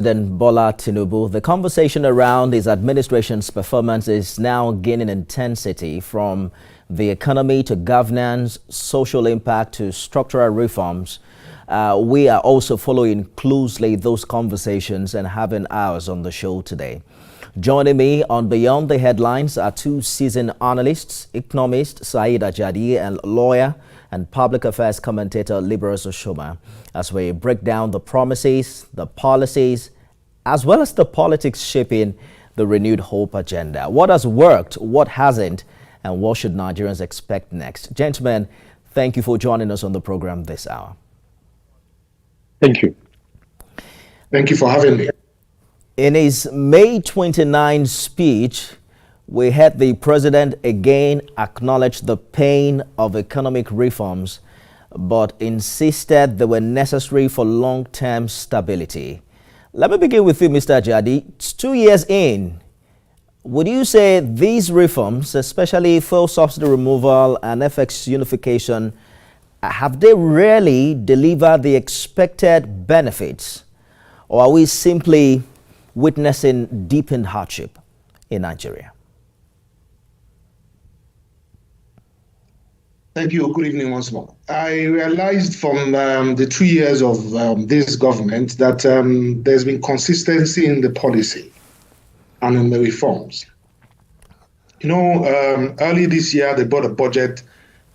President Bola Tinubu, the conversation around his administration's performance is now gaining intensity, from the economy to governance, social impact to structural reforms. We are also following closely those conversations and having ours on the show today. Joining me on Beyond the Headlines are two seasoned analysts, economist Saeed Ajadi and lawyer and public affairs commentator Liberus Oshoma, as we break down the promises, the policies, as well as the politics shaping the renewed hope agenda. What has worked, what hasn't, and what should Nigerians expect next? Gentlemen, thank you for joining us on the program this hour. Thank you. Thank you for having me. In his May 29 speech, we heard the president again acknowledge the pain of economic reforms, but insisted they were necessary for long-term stability. Let me begin with you, Mr. Ajadi. It's 2 years in. Would you say these reforms, especially fuel subsidy removal and FX unification, have they really delivered the expected benefits? Or are we simply witnessing deepened hardship in Nigeria? Thank you. Good evening once more. I realized from the 2 years of this government that there's been consistency in the policy and in the reforms. You know, early this year, they brought a budget,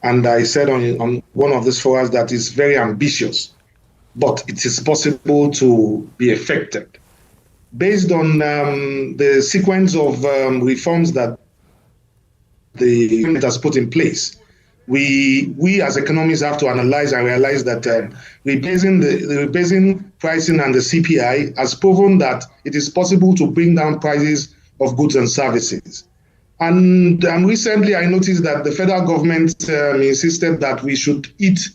and I said on one of these forums that it's very ambitious, but it is possible to be effected. Based on the sequence of reforms that the government has put in place, we as economists have to analyze and realize that rebasing pricing and the CPI has proven that it is possible to bring down prices of goods and services. And recently I noticed that the federal government insisted that we should eat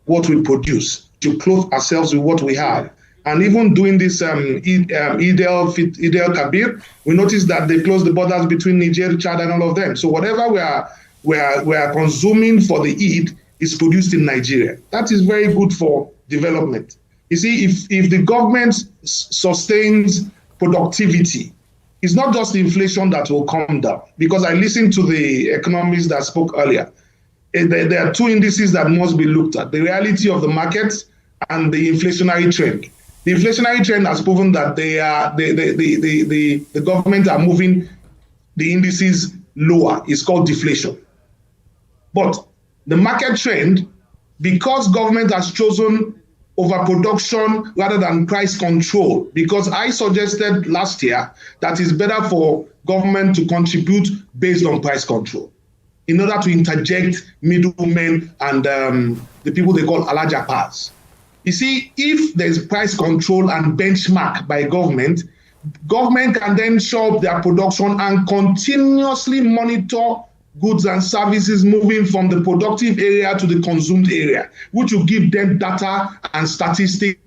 what we produce, to clothe ourselves with what we have. And even doing this Eid al-Kabir, we noticed that they closed the borders between Niger, Chad, and all of them. So whatever we are consuming for the Eid is produced in Nigeria. That is very good for development. You see, if the government sustains productivity, it's not just the inflation that will come down. Because I listened to the economists that spoke earlier. There are two indices that must be looked at: the reality of the markets and the inflationary trend. The inflationary trend has proven that the government are moving the indices lower. It's called deflation. But the market trend, because government has chosen overproduction rather than price control, because I suggested last year that it's better for government to contribute based on price control in order to interject middlemen and the people they call alajapas. You see, if there's price control and benchmark by government can then show up their production and continuously monitor goods and services moving from the productive area to the consumed area, which will give them data and statistics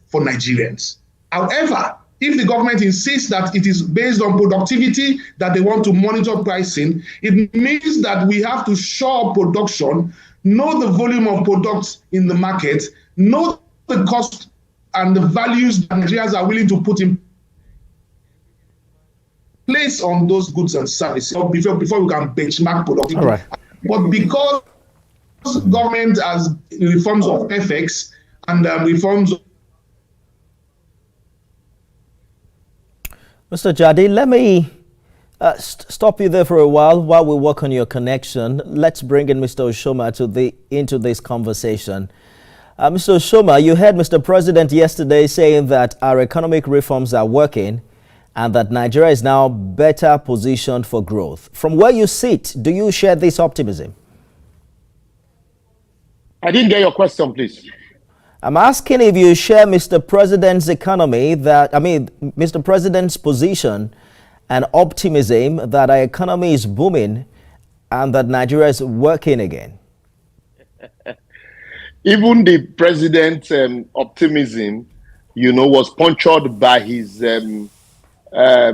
for Nigerians. However, if the government insists that it is based on productivity that they want to monitor pricing, it means that we have to show up production, know the volume of products in the market, know the cost and the values that Nigerians are willing to put in place on those goods and services before we can benchmark productivity. All right. But because government has reforms of FX and reforms of Mr. Jadi, let me stop you there for a while we work on your connection. Let's bring in Mr. Oshoma into this conversation. Mr. Oshoma, you heard Mr. President yesterday saying that our economic reforms are working and that Nigeria is now better positioned for growth. From where you sit, do you share this optimism? I didn't get your question, please. I'm asking if you share Mr. President's Mr. President's position and optimism that our economy is booming and that Nigeria is working again. Even the president's optimism, was punctured by his, let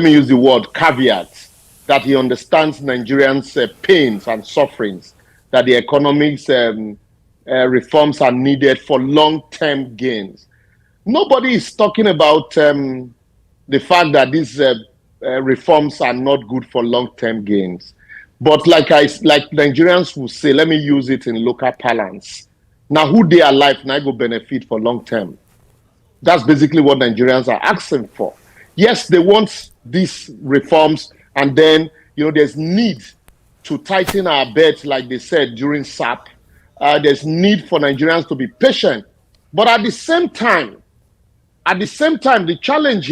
me use the word, caveat, that he understands Nigerians' pains and sufferings, that the economics reforms are needed for long-term gains. Nobody is talking about the fact that these reforms are not good for long-term gains. But like Nigerians will say, let me use it in local parlance. Now, who they are alive, now go benefit for long-term. That's basically what Nigerians are asking for. Yes, they want these reforms, and then, there's need to tighten our belt, like they said during SAP. There's need for Nigerians to be patient. But at the same time, the challenge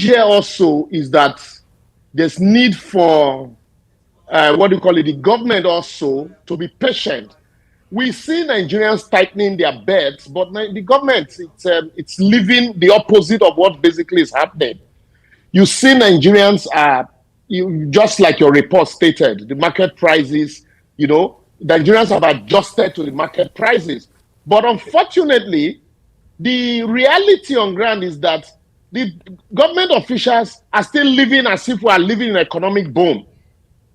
here also is that there's need for, the government also to be patient. We see Nigerians tightening their belts, but the government, it's living the opposite of what basically is happening. You see Nigerians just like your report stated, the market prices, Nigerians have adjusted to the market prices. But unfortunately, the reality on ground is that the government officials are still living as if we are living in an economic boom.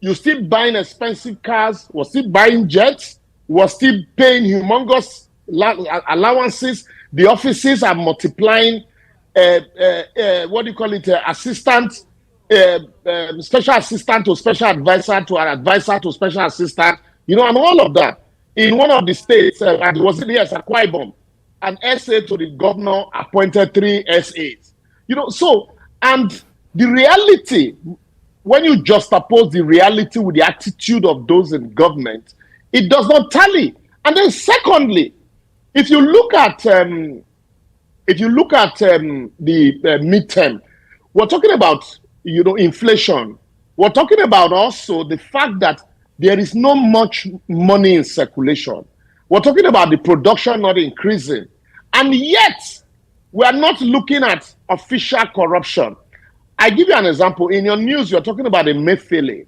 You're still buying expensive cars, we're still buying jets, we're still paying humongous allowances. The offices are multiplying, assistant, special assistant to special advisor to an advisor to special assistant, and all of that. In one of the states, was it yes, Akwa Ibom, an SA to the governor appointed 3 SAs. And the reality, when you juxtapose the reality with the attitude of those in government, it does not tally. And then secondly, if you look at the midterm, we're talking about inflation. We're talking about also the fact that there is not much money in circulation. We're talking about the production not increasing. And yet, we are not looking at official corruption. I give you an example. In your news, you're talking about Emefiele.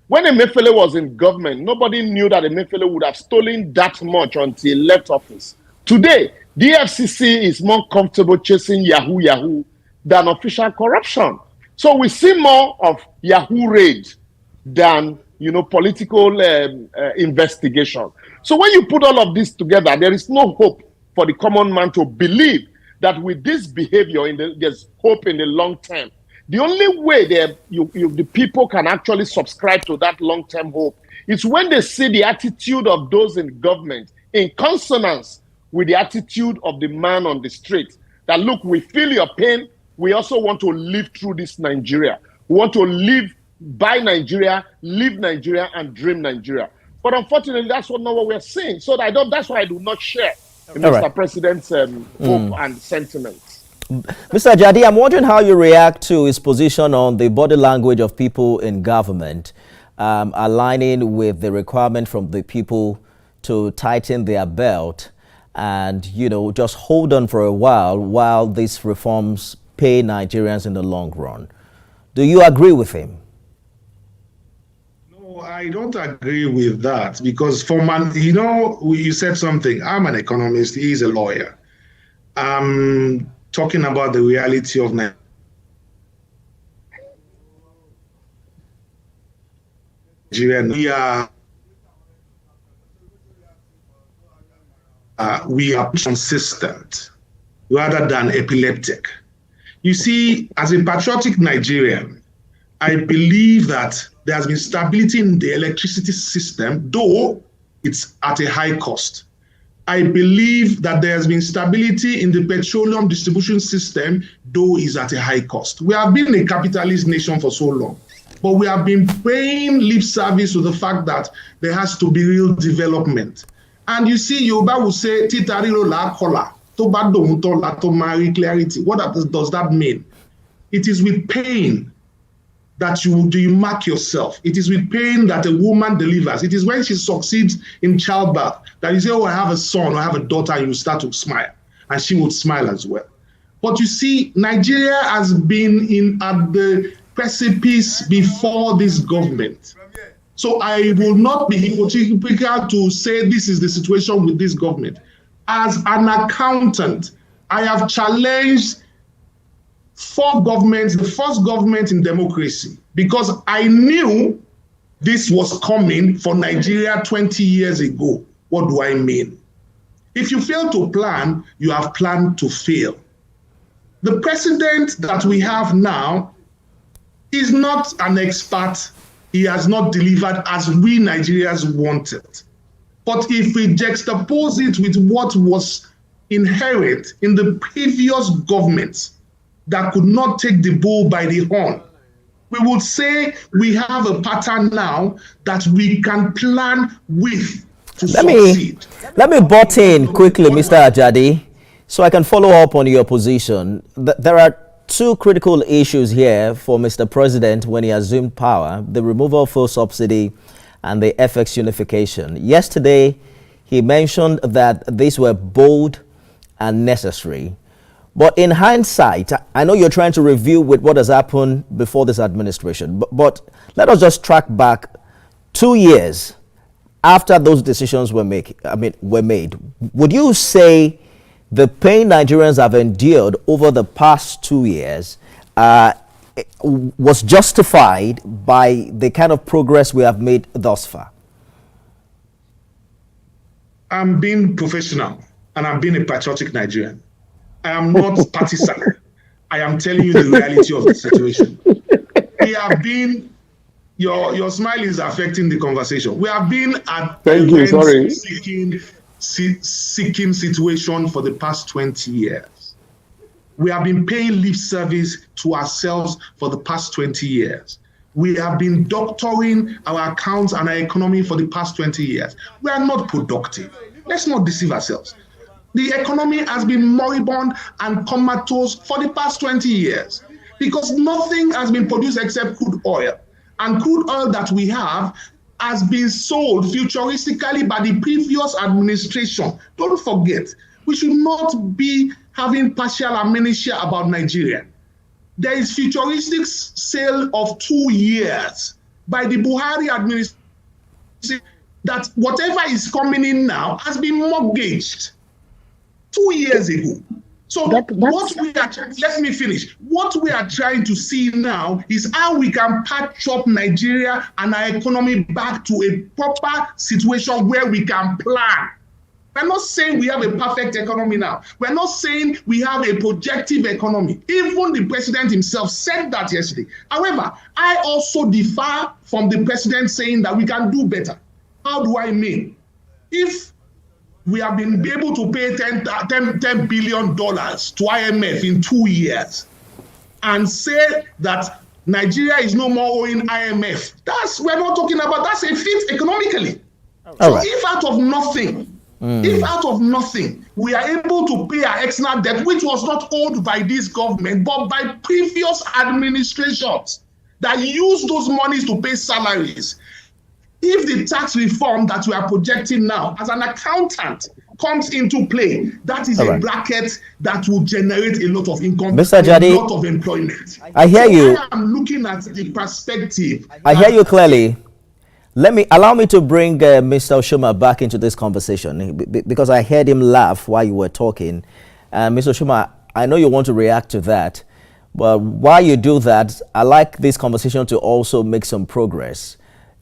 When Emefiele was in government, nobody knew that Emefiele would have stolen that much until he left office. Today, the FCC is more comfortable chasing Yahoo than official corruption. So we see more of Yahoo raids than political investigation. So when you put all of this together, there is no hope for the common man to believe that with this behavior, there's hope in the long term. The only way the people can actually subscribe to that long-term hope is when they see the attitude of those in government in consonance with the attitude of the man on the street. That, look, we feel your pain. We also want to live through this Nigeria. We want to live by Nigeria, live Nigeria, and dream Nigeria. But unfortunately, that's not what we're seeing. So that's why I do not share Mr. President's hope and sentiments. Mr. Jadi, I'm wondering how you react to his position on the body language of people in government, aligning with the requirement from the people to tighten their belt and, just hold on for a while these reforms pay Nigerians in the long run. Do you agree with him? No, I don't agree with that because you said something. I'm an economist. He's a lawyer. Talking about the reality of Nigeria. We are consistent rather than epileptic. You see, as a patriotic Nigerian, I believe that there has been stability in the electricity system, though it's at a high cost. I believe that there has been stability in the petroleum distribution system, though it's at a high cost. We have been a capitalist nation for so long, but we have been paying lip service to the fact that there has to be real development. And you see, Yoruba will say, "Titariro la kola, to ba domuto la to marry clarity." What does that mean? It is with pain that you mark yourself. It is with pain that a woman delivers. It is when she succeeds in childbirth that you say, "Oh, I have a son, or I have a daughter," and you start to smile. And she would smile as well. But you see, Nigeria has been at the precipice before this government. So I will not be hypocritical to say this is the situation with this government. As an accountant, I have challenged 4 governments, the first government in democracy, because I knew this was coming for Nigeria 20 years ago. What do I mean? If you fail to plan, you have planned to fail. The president that we have now is not an expert. He has not delivered as we Nigerians wanted. But if we juxtapose it with what was inherent in the previous governments that could not take the bull by the horn, we would say we have a pattern now that we can plan with to succeed. Let me butt in quickly, Mr. Ajadi, so I can follow up on your position. There are two critical issues here for Mr. President when he assumed power: the removal of fuel subsidy and the FX unification. Yesterday, he mentioned that these were bold and necessary. But in hindsight, I know you're trying to review with what has happened before this administration, but let us just track back 2 years after those decisions were made. Would you say the pain Nigerians have endured over the past 2 years was justified by the kind of progress we have made thus far? I'm being professional and I'm being a patriotic Nigerian. I am not partisan. I am telling you the reality of the situation. We have been, your smile is affecting the conversation. We have been at seeking situation for the past 20 years. We have been paying lip service to ourselves for the past 20 years. We have been doctoring our accounts and our economy for the past 20 years. We are not productive. Let's not deceive ourselves. The economy has been moribund and comatose for the past 20 years because nothing has been produced except crude oil. And crude oil that we have has been sold futuristically by the previous administration. Don't forget, we should not be having partial amnesia about Nigeria. There is futuristic sale of 2 years by the Buhari administration that whatever is coming in now has been mortgaged 2 years ago. So let me finish. What we are trying to see now is how we can patch up Nigeria and our economy back to a proper situation where we can plan. We're not saying we have a perfect economy now. We're not saying we have a projective economy. Even the president himself said that yesterday. However, I also differ from the president saying that we can do better. How do I mean? If we have been able to pay $10 billion to IMF in 2 years and say that Nigeria is no more owing IMF. We're not talking about, that's a feat economically. If out of nothing, we are able to pay our external debt, which was not owed by this government, but by previous administrations that used those monies to pay salaries. If the tax reform that we are projecting now as an accountant comes into play, that is a bracket that will generate a lot of income, Mr. Ajadi, a lot of employment. I hear you. I am looking at the perspective. I hear you clearly. Allow me to bring Mr. Oshoma back into this conversation because I heard him laugh while you were talking. Mr. Oshoma, I know you want to react to that, but while you do that, I like this conversation to also make some progress,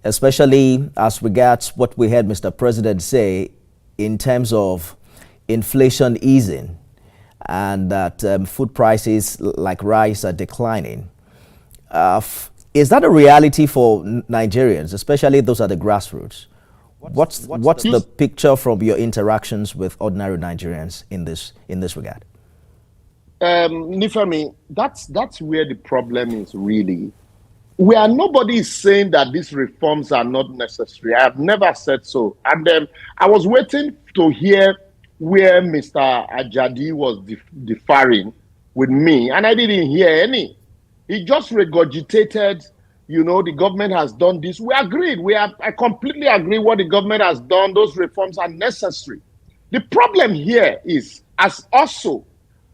especially as regards what we heard Mr. President say in terms of inflation easing and that food prices like rice are declining. Is that a reality for Nigerians, especially those at the grassroots? What's the picture from your interactions with ordinary Nigerians in this regard? Nifemi, that's where the problem is really. Nobody is saying that these reforms are not necessary. I have never said so. And I was waiting to hear where Mr. Ajadi was differing with me, and I didn't hear any. He just regurgitated, the government has done this. We agreed. I completely agree what the government has done. Those reforms are necessary. The problem here is, as also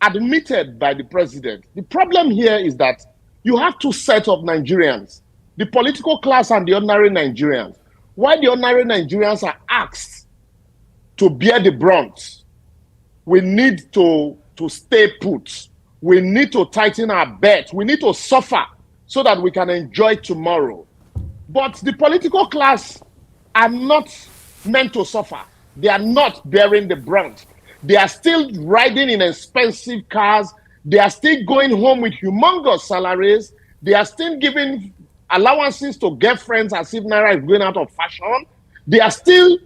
admitted by the president, the problem here is that you have two sets of Nigerians, the political class and the ordinary Nigerians. Why the ordinary Nigerians are asked to bear the brunt, we need to stay put. We need to tighten our belt. We need to suffer so that we can enjoy tomorrow. But the political class are not meant to suffer. They are not bearing the brunt. They are still riding in expensive cars. They are still going home with humongous salaries. They are still giving allowances to girlfriends as if Naira is going out of fashion. They are still,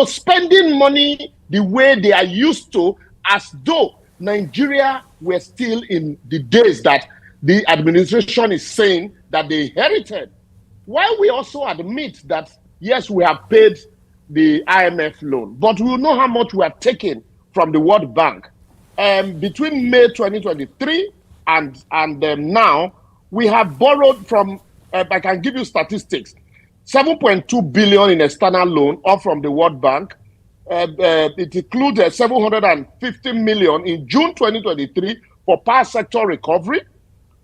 spending money the way they are used to, as though Nigeria were still in the days that the administration is saying that they inherited. While we also admit that, yes, we have paid the IMF loan, but we know how much we are taking from the World Bank. Between May 2023 and now, we have borrowed from, I can give you statistics, 7.2 billion in external loan, all from the World Bank. It includes 750 million in June 2023 for power sector recovery,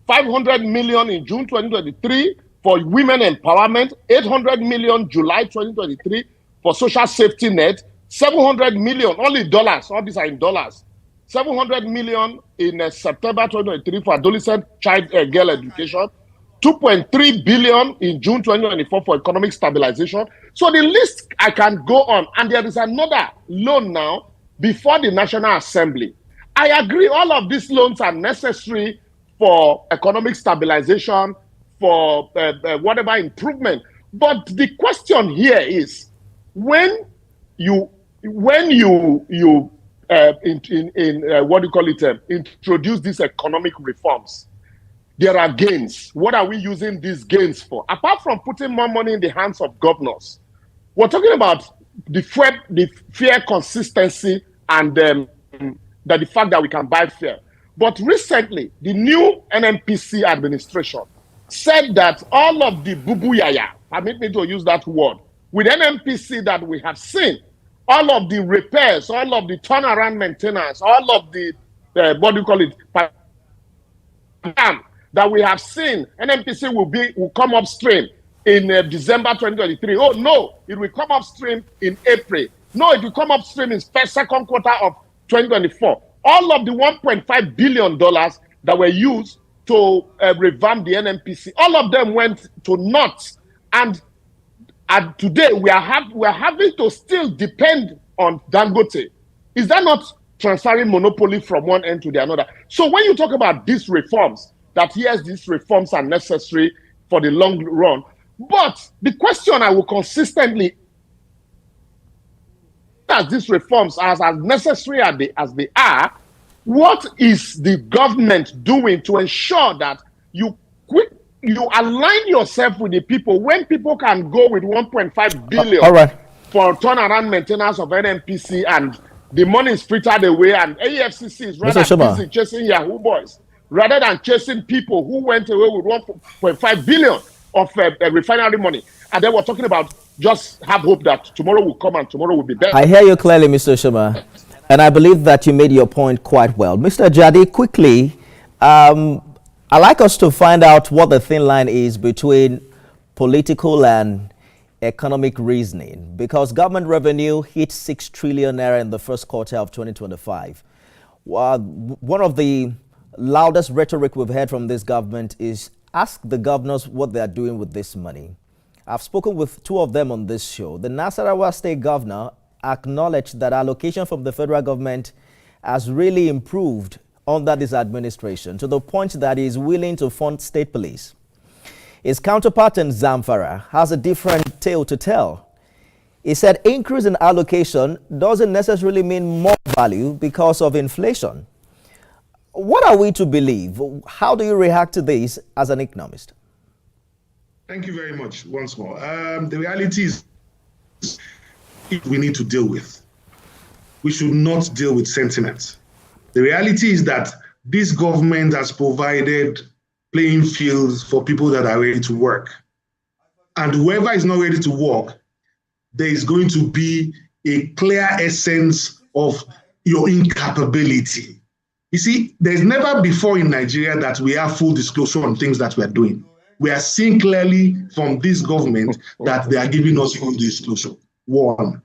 500 million in June 2023 for women empowerment, 800 million July 2023 for social safety net, 700 million, only dollars, all these are in dollars, 700 million in September 2023 for adolescent child girl education, 2.3 billion in June 2024 for economic stabilization. So the list, I can go on. And there is another loan now before the National Assembly. I agree all of these loans are necessary for economic stabilization, for whatever improvement. But the question here is, when you introduce these economic reforms, there are gains. What are we using these gains for? Apart from putting more money in the hands of governors, we're talking about the fair consistency and the fact that we can buy fair. But recently, the new NNPC administration said that all of the bubu-yaya, permit me to use that word, with NNPC that we have seen, all of the repairs, all of the turnaround maintenance, all of the, that we have seen, NNPC will come upstream in December 2023. Oh, no, it will come upstream in April. No, it will come upstream in second quarter of 2024. All of the $1.5 billion that were used to revamp the NNPC, all of them went to naught. And today, we are having to still depend on Dangote. Is that not transferring monopoly from one end to the another? So when you talk about these reforms, that yes, these reforms are necessary for the long run. But the question I will consistently ask, these reforms as necessary as they are, what is the government doing to ensure that you align yourself with the people when people can go with 1.5 billion all right, for turnaround maintenance of NNPC and the money is frittered away and AFCC is rather busy chasing Yahoo boys rather than chasing people who went away with 1.5 billion of refinery money. And then we're talking about just have hope that tomorrow will come and tomorrow will be better. I hear you clearly, Mr. Shuma, and I believe that you made your point quite well. Mr. Jadi, quickly, I'd like us to find out what the thin line is between political and economic reasoning, because government revenue hit 6 trillion naira in the first quarter of 2025. One of the loudest rhetoric we've heard from this government is ask the governors what they are doing with this money. I've spoken with two of them on this show. The Nasarawa State Governor acknowledged that allocation from the federal government has really improved under this administration to the point that he is willing to fund state police. His counterpart in Zamfara has a different tale to tell. He said increase in allocation doesn't necessarily mean more value because of inflation. What are we to believe? How do you react to this as an economist? Thank you very much once more. The reality is we need to deal with. We should not deal with sentiment. The reality is that this government has provided playing fields for people that are ready to work. And whoever is not ready to work, there is going to be a clear essence of your incapability. You see, there's never before in Nigeria that we have full disclosure on things that we are doing. We are seeing clearly from this government that they are giving us full disclosure. One,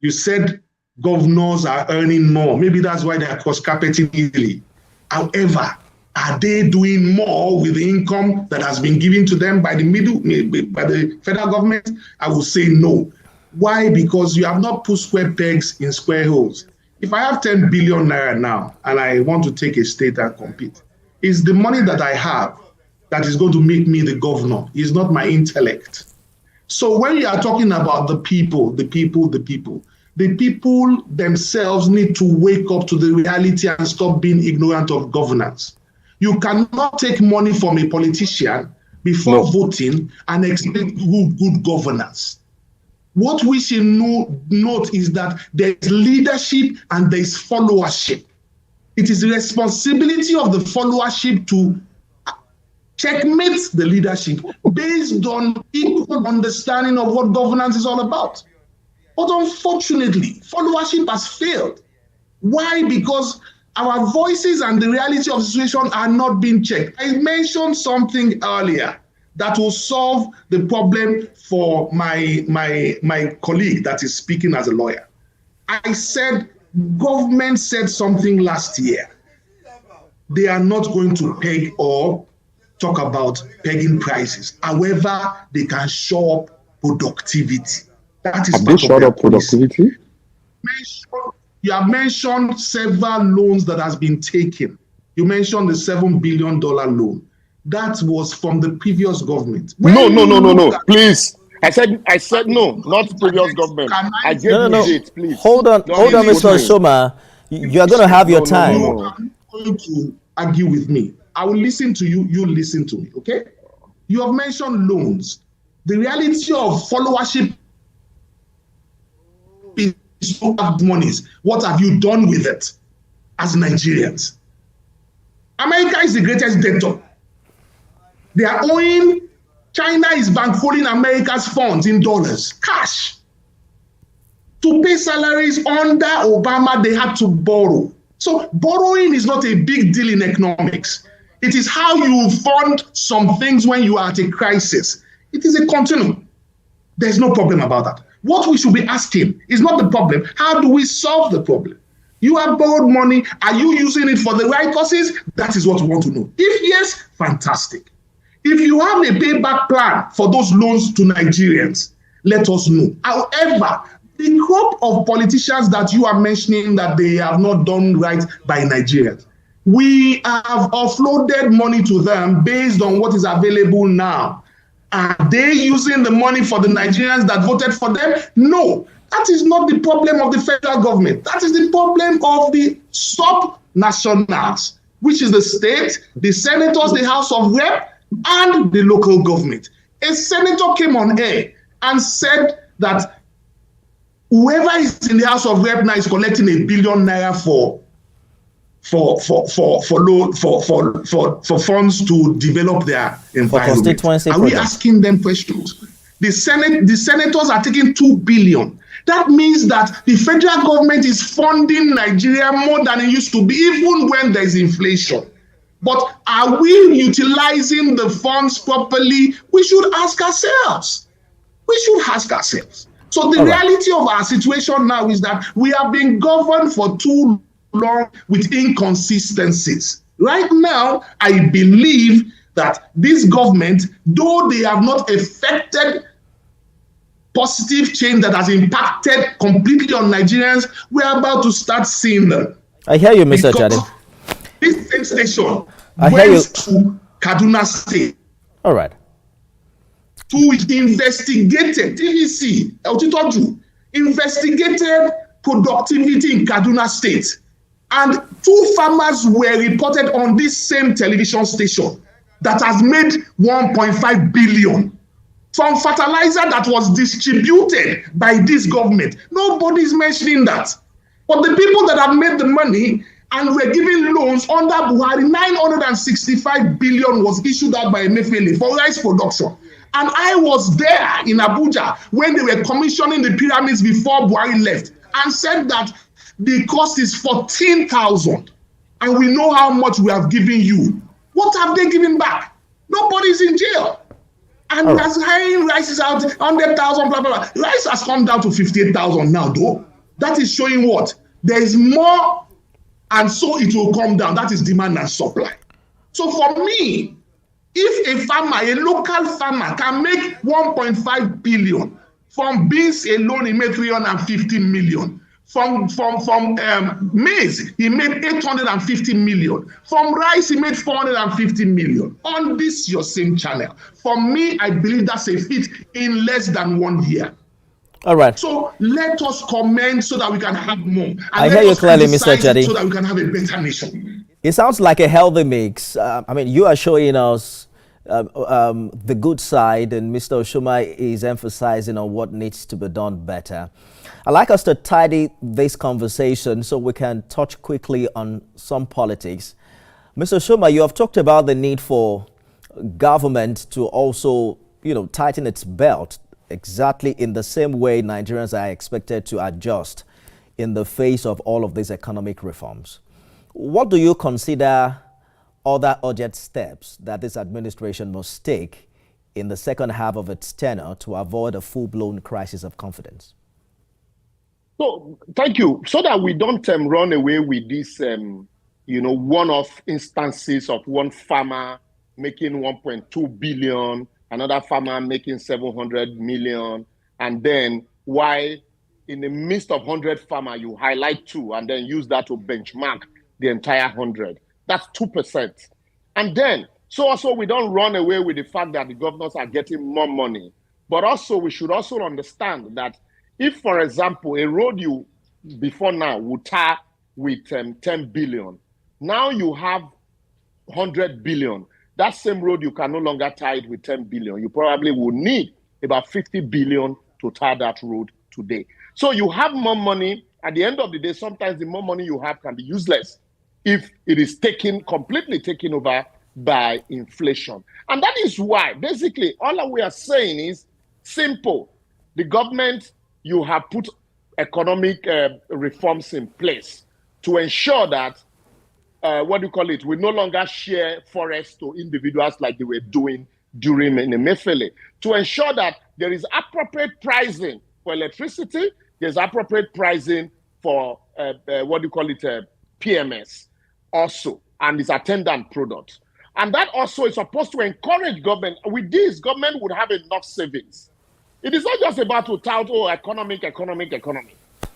you said governors are earning more. Maybe that's why they are cross-carpeting easily. However, are they doing more with the income that has been given to them by the federal government? I will say no. Why? Because you have not put square pegs in square holes. If I have 10 billion naira now and I want to take a state and compete, it's the money that I have that is going to make me the governor. It's not my intellect. So when you are talking about the people themselves need to wake up to the reality and stop being ignorant of governance. You cannot take money from a politician before voting and expect good governance. What we should note is that there is leadership and there is followership. It is the responsibility of the followership to checkmate the leadership based on equal understanding of what governance is all about. But unfortunately, followership has failed. Why? Because our voices and the reality of the situation are not being checked. I mentioned something earlier that will solve the problem for my colleague that is speaking as a lawyer. I said, government said something last year. They are not going to peg or talk about pegging prices. However, they can show up productivity. That is have they showed up productivity? You have mentioned several loans that has been taken. You mentioned the $7 billion loan. That was from the previous government. No. Please. I said no, not previous government. I gave you it, please. Hold on, Mr. Osoma. You are going to have your time. You are going to argue with me. I will listen to you. You listen to me, okay? You have mentioned loans. The reality of followership is monies. What have you done with it as Nigerians? America is the greatest debtor. They are owing. China is bankrolling America's funds in dollars, cash. To pay salaries under Obama, they had to borrow. So borrowing is not a big deal in economics. It is how you fund some things when you are at a crisis. It is a continuum. There's no problem about that. What we should be asking is not the problem. How do we solve the problem? You have borrowed money. Are you using it for the right causes? That is what we want to know. If yes, fantastic. If you have a payback plan for those loans to Nigerians, let us know. However, the crop of politicians that you are mentioning that they have not done right by Nigerians, we have offloaded money to them based on what is available now. Are they using the money for the Nigerians that voted for them? No, that is not the problem of the federal government. That is the problem of the sub-nationals, which is the state, the senators, the House of Rep, and the local government. A senator came on air and said that whoever is in the House of Rep now is collecting $1 billion naira for funds to develop their environment. Are we asking them questions? The senators are taking $2 billion. That means that the federal government is funding Nigeria more than it used to be, even when there is inflation. But are we utilizing the funds properly? We should ask ourselves. So the reality of our situation now is that we have been governed for too long with inconsistencies. Right now, I believe that this government, though they have not effected positive change that has impacted completely on Nigerians, we are about to start seeing them. I hear you, Mr. Chade. This same station went to Kaduna State. All right. To investigated, TVC, investigated productivity in Kaduna State. And 2 farmers were reported on this same television station that has made 1.5 billion from fertilizer that was distributed by this government. Nobody's mentioning that. But the people that have made the money and were giving loans under Buhari, 965 billion was issued out by Emefiele for rice production. And I was there in Abuja when they were commissioning the pyramids before Buhari left and said that the cost is 14,000. And we know how much we have given you. What have they given back? Nobody's in jail. And we are hiring rices out, 100,000, blah, blah, blah. Rice has come down to 58,000 now, though. That is showing what? There is more, and so it will come down. That is demand and supply. So for me, if a farmer, a local farmer, can make 1.5 billion From beans alone, he made 350 million. From maize, he made 850 million. From rice, he made 450 million. On this, your same channel. For me, I believe that's a feat in less than 1 year. All right. So let us comment so that we can have more. And I hear you clearly, Mr. Chedi. So that we can have a better nation. It sounds like a healthy mix. I mean, you are showing us the good side, and Mr. Oshoma is emphasizing on what needs to be done better. I'd like us to tidy this conversation so we can touch quickly on some politics. Mr. Oshoma, you have talked about the need for government to also, tighten its belt exactly in the same way Nigerians are expected to adjust in the face of all of these economic reforms. What do you consider other urgent steps that this administration must take in the second half of its tenure to avoid a full-blown crisis of confidence? So, thank you. So that we don't run away with this, one-off instances of one farmer making 1.2 billion, another farmer making 700 million, and then why in the midst of 100 farmers, you highlight 2 and then use that to benchmark the entire 100. That's 2%. And then, so also we don't run away with the fact that the governors are getting more money. But also, we should also understand that if, for example, a road you before now would tar with 10 billion, now you have 100 billion. That same road, you can no longer tie it with 10 billion. You probably will need about 50 billion to tar that road today. So you have more money. At the end of the day, sometimes the more money you have can be useless if it is completely taken over by inflation. And that is why, basically, all we are saying is simple. The government, you have put economic reforms in place to ensure that we no longer share forests to individuals like they were doing during Emefiele, to ensure that there is appropriate pricing for electricity, there's appropriate pricing for PMS also, and its attendant products. And that also is supposed to encourage government. With this, government would have enough savings. It is not just about to tout, economic.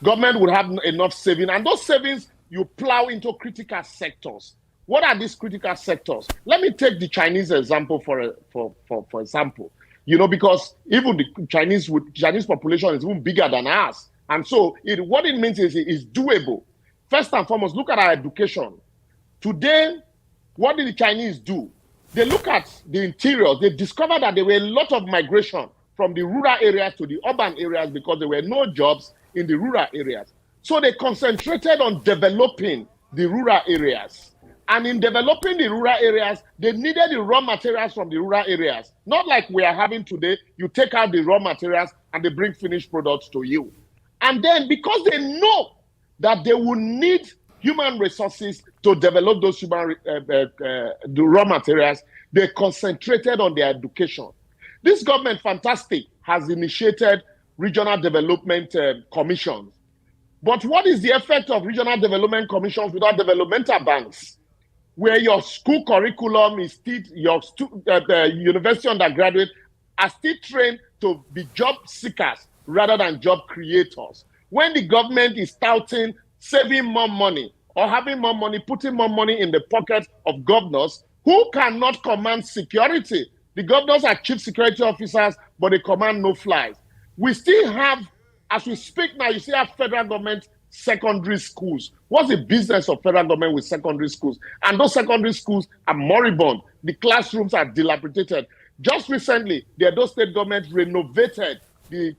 Government would have enough savings, and those savings you plow into critical sectors. What are these critical sectors? Let me take the Chinese example for example. Because even the Chinese population is even bigger than ours, and so what it means is it's doable. First and foremost, look at our education. Today, what did the Chinese do? They look at the interior. They discovered that there were a lot of migration from the rural areas to the urban areas because there were no jobs in the rural areas. So they concentrated on developing the rural areas. And in developing the rural areas, they needed the raw materials from the rural areas. Not like we are having today, you take out the raw materials and they bring finished products to you. And then because they know that they will need human resources to develop those the raw materials, they concentrated on their education. This government, fantastic, has initiated regional development commissions. But what is the effect of regional development commissions without developmental banks, where your school curriculum is still, your university undergraduate are still trained to be job seekers rather than job creators? When the government is touting saving more money or having more money, putting more money in the pockets of governors who cannot command security. The governors are chief security officers, but they command no flies. We still have, as we speak now, you still have federal government secondary schools. What's the business of federal government with secondary schools? And those secondary schools are moribund. The classrooms are dilapidated. Just recently, the Edo State government renovated the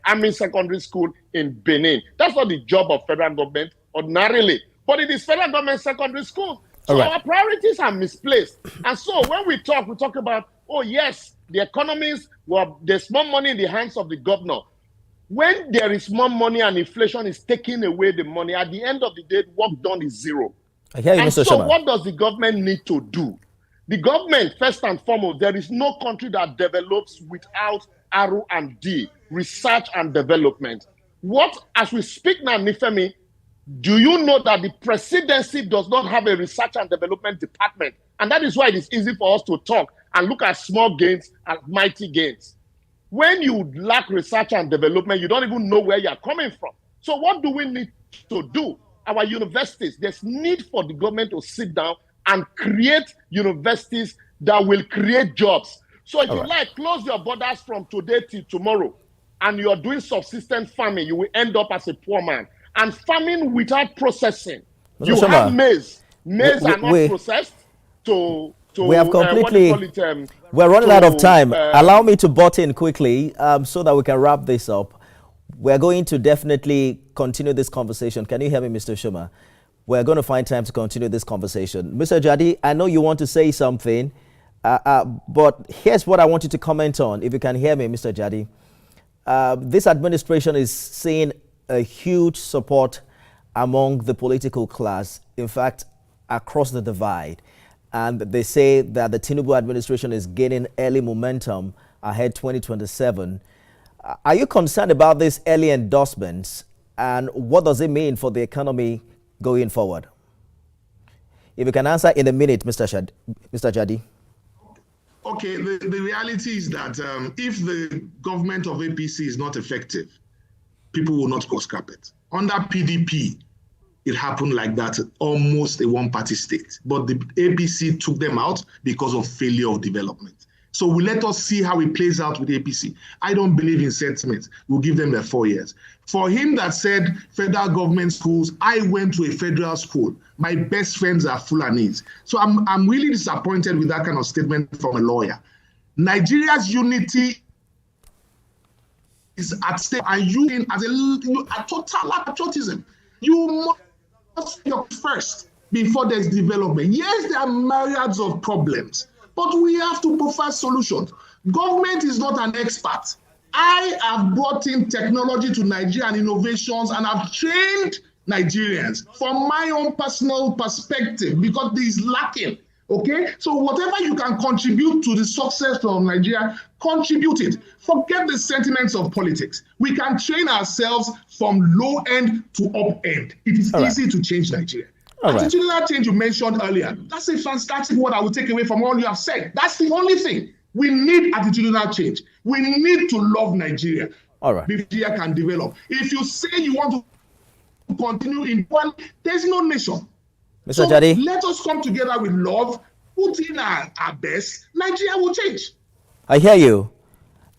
Army Secondary School in Benin. That's not the job of federal government ordinarily, but it is federal government secondary schools. So our priorities are misplaced. And so when we talk about, oh yes, the economies, there's more money in the hands of the governor. When there is more money and inflation is taking away the money, at the end of the day, work done is zero. And so what does the government need to do? The government, first and foremost, there is no country that develops without R&D, research and development. As we speak now, Nifemi, do you know that the presidency does not have a research and development department? And that is why it is easy for us to talk and look at small gains and mighty gains. When you lack research and development, you don't even know where you're coming from. So what do we need to do? Our universities, there's need for the government to sit down and create universities that will create jobs. So if you like, close your borders from today till tomorrow, and you're doing subsistence farming, you will end up as a poor man. And farming without processing. You have maize. Maize are not processed to we have completely, we're running out of time. Allow me to butt in quickly so that we can wrap this up. We're going to definitely continue this conversation. Can you hear me, Mr. Shuma? We're going to find time to continue this conversation. Mr. Jadi, I know you want to say something, but here's what I want you to comment on. If you can hear me, Mr. Jadi. This administration is seeing a huge support among the political class, in fact, across the divide. And they say that the Tinubu administration is gaining early momentum ahead 2027. Are you concerned about these early endorsements, and what does it mean for the economy going forward? If you can answer in a minute, Mr. Jadi. Okay, the reality is that if the government of APC is not effective, people will not cross carpet. Under PDP, it happened like that, almost a one-party state. But the APC took them out because of failure of development. So let us see how it plays out with APC. I don't believe in sentiment. We'll give them their 4 years. For him that said federal government schools, I went to a federal school. My best friends are Fulanis. So I'm really disappointed with that kind of statement from a lawyer. Nigeria's unity is at stake, and you as a total patriotism. You must be first before there's development. Yes, there are myriads of problems, but we have to provide solutions. Government is not an expert. I have brought in technology to Nigeria and innovations, and I've trained Nigerians from my own personal perspective because this is lacking. Okay, so whatever you can contribute to the success of Nigeria, contribute it. Forget the sentiments of politics. We can train ourselves from low end to up end. It is easy to change Nigeria. Attitudinal change you mentioned earlier, that's a fantastic word I will take away from all you have said. That's the only thing. We need attitudinal change. We need to love Nigeria. Nigeria can develop. If you say you want to continue in one, there's no nation. Mr. Jadi, let us come together with love, put in our best. Nigeria will change. I hear you,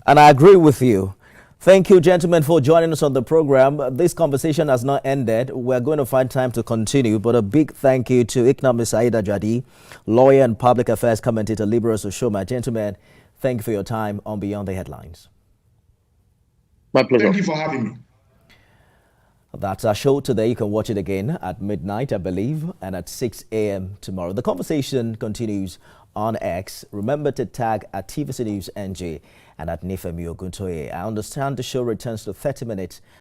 and I agree with you. Thank you, gentlemen, for joining us on the program. This conversation has not ended. We're going to find time to continue, but a big thank you to Iknam Saida Jadi, lawyer and public affairs commentator, Liberus Oshoma. Gentlemen, thank you for your time on Beyond the Headlines. My pleasure. Thank you for having me. That's our show today. You can watch it again at midnight, I believe, and at 6 a.m. tomorrow. The conversation continues on X. Remember to tag at TVC News NG and at Nifemi Oguntoye. I understand the show returns to 30 minutes